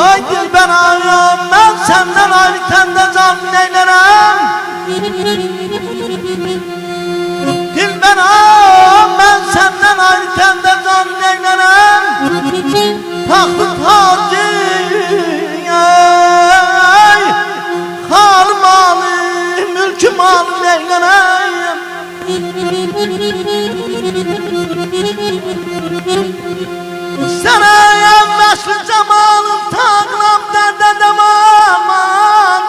Ay dilber ağam, ben senden ayrıken de can neylerem. Dilber ağam, ben senden ayrıken de can neylerem. Tahtı tacı ay, hal malı, mülkü malı neylerem. Sana yalvaşlı cemalın tağlam derde devaman.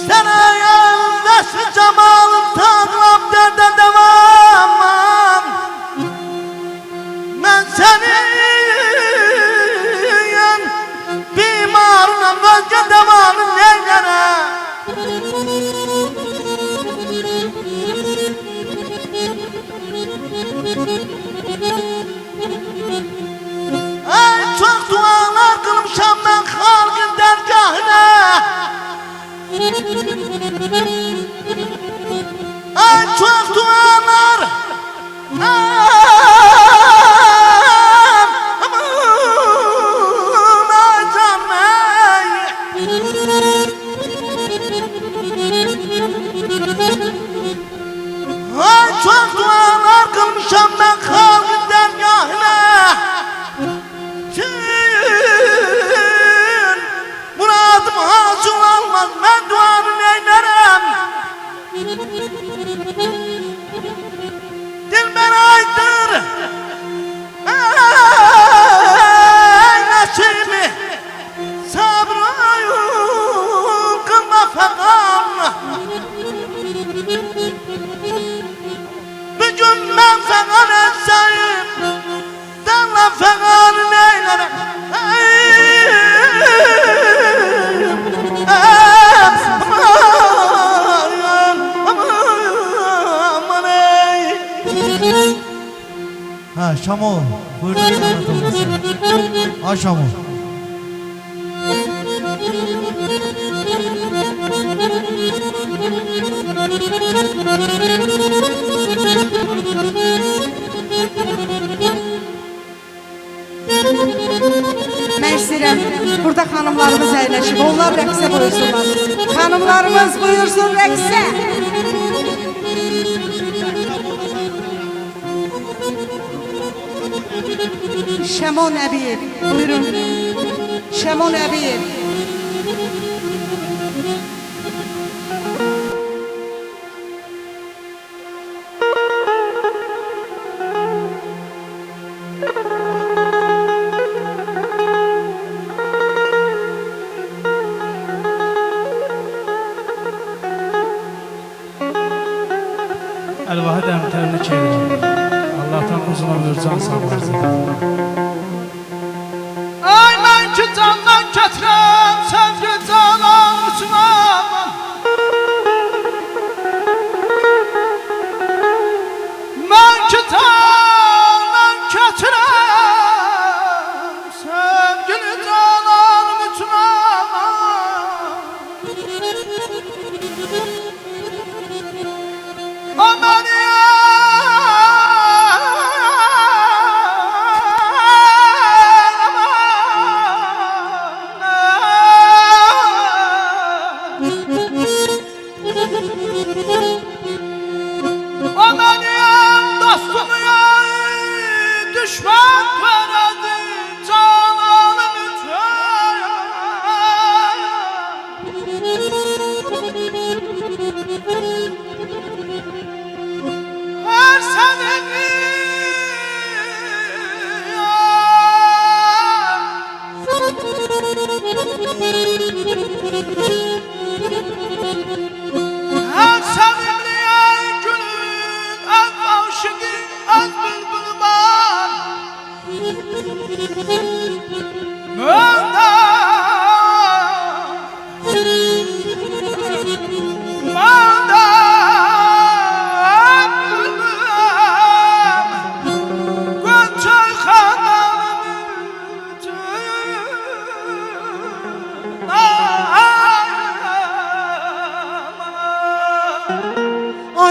Sana yalvaşlı cemalın tağlam derde devaman. Ben senin bimarına özge devanın neylere. Ay çok dualar kılmışam ben halkın dergahına. Ay çok dualar aman ay canım. Ay çok dualar kılmışam ben halkın dergahına. Muradım hasıl olmaz, ben duanı neylerim. Dilber aydır ay nasibi, sabrı kılma fekan. Bugün ben fekan etseyim, dalla fekanı neylerim. Ha Şamo, buyurun anlatılması. Ha Şamo. Mən istəyirəm, burada xanımlarımız əyləşib, onlar rəqsə buyursunlar. Xanımlarımız buyursun rəqsə. Şəmo Nəbiyev, buyurun. Şəmo Nəbiyev. Əlvahid əmtərini çevirir. Allah'tan uzun ömür can sağlırsın. Ay mən ki candan kətirəm, sevgi canan uçmam. Mən ki candan kətirəm, sevgili canan uçmam. O məni düşman veredi cananım her sebebi her sebebi gülün en aşıkı en bülbül var.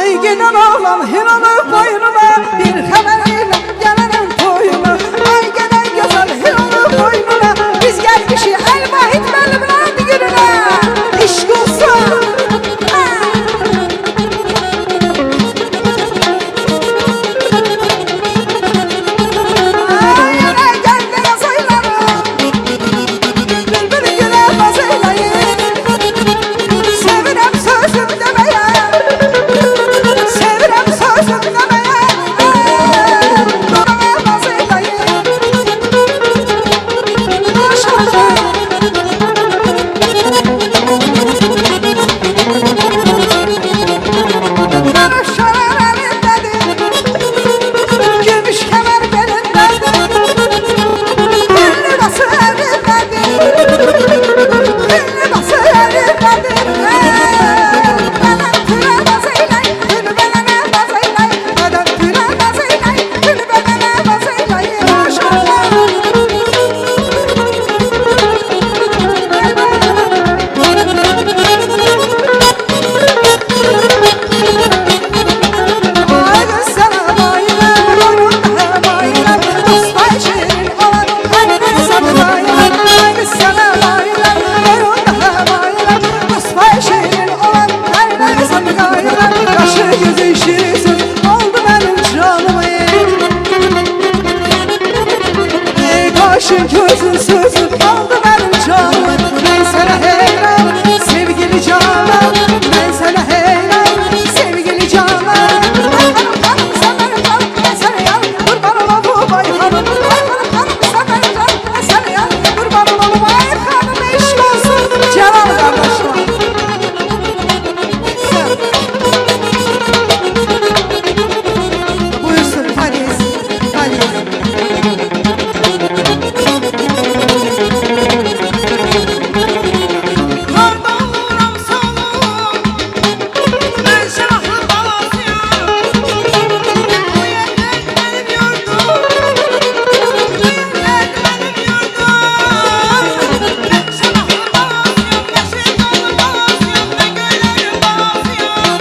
Ay giden oğlan hilalı boynuna, bir xəbərilə gələnin toyuna. Ay geden gözəl hilalı boynuna, biz gəlmişik Əl-Vahid müəllimin gününə. İşq olsun. Ay yana gəldə yazaylarım, bülbül gülə bazaylayım. Sevirəm sözüm deməyə, sevirəm sözüm deməyə, durama bazaylayım. Maşallah. Qaraşlar əlindədir, gümüş kəmər belindədir, lirası əlindədir, lirası əlindədir. Bələn türə bazıylay, gülü bələnə bazıylay, bələn türə bazıylay, gülü bələnə bazıylay. Maşallah. Ay kız sana bayılan, boynunda bayılan, dostay şirin olan kalbine sana bayılan. Ay kız sana bayılan, boynunda bayılan, dostay şirin olan kalbine sana bayılan. Kaşı gözü şirin oldu benim canım. Kaşın gözün sözün oldu benim canım. Ben sana heyran sevgili canım, ben sana heyran sevgili canım. Ay hanım hanım sen benim canım, ben sana yan kurban olam bu bay hanım. Ay hanım hanım sen benim canım, ben sana yan kurban olam. Ay hanım eşk olsun Celal kardeşim. Sen. Buyursun Fariz, Fariz. Karda oluram salım, ben şahlı balasıyam. Bu yerler benim yurdum, bu yerler benim yurdum. Ben şahlı balasıyam, yaşın dolu balasıyam, ben göylerim balasıyam.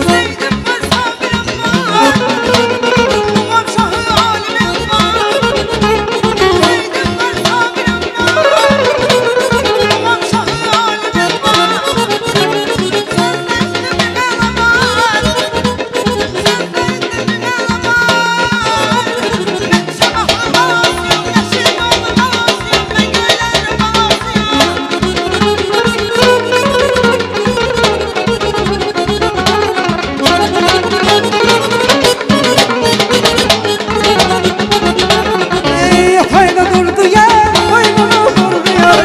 Sevdim ben sabirim var, babam şahı alimim var. Sevdim ben sabirim var, babam şahı alimim var. Sözlerinde bir ele var, sözlerinde bir ele var. Ben şahlı balasıyam, yaşın dolu balasıyam, ben göylerim balasıyam. Yatayda durdu yer, boynunu vurdu yar.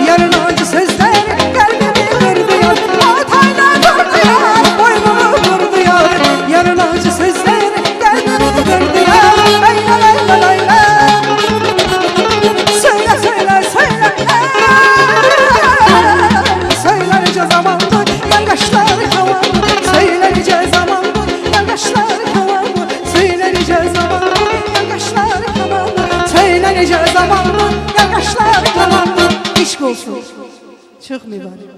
Yarın acı sözler kalbimi kırdı yar. Yatayda durdu yer, boynunu vurdu yar. Yarın acı sözler kalbimi kırdı yar. Layla layla layla. Söyle söyle söyle. Söyle nice zamandır yandaşlar kalandı. Söyle nice zamandır yandaşlar kalandı. Söyle nice zamandır yandaşlar kalandı. Söyle nice zamandır yandaşlar kalandı. İşk olsun. Çık mübarek.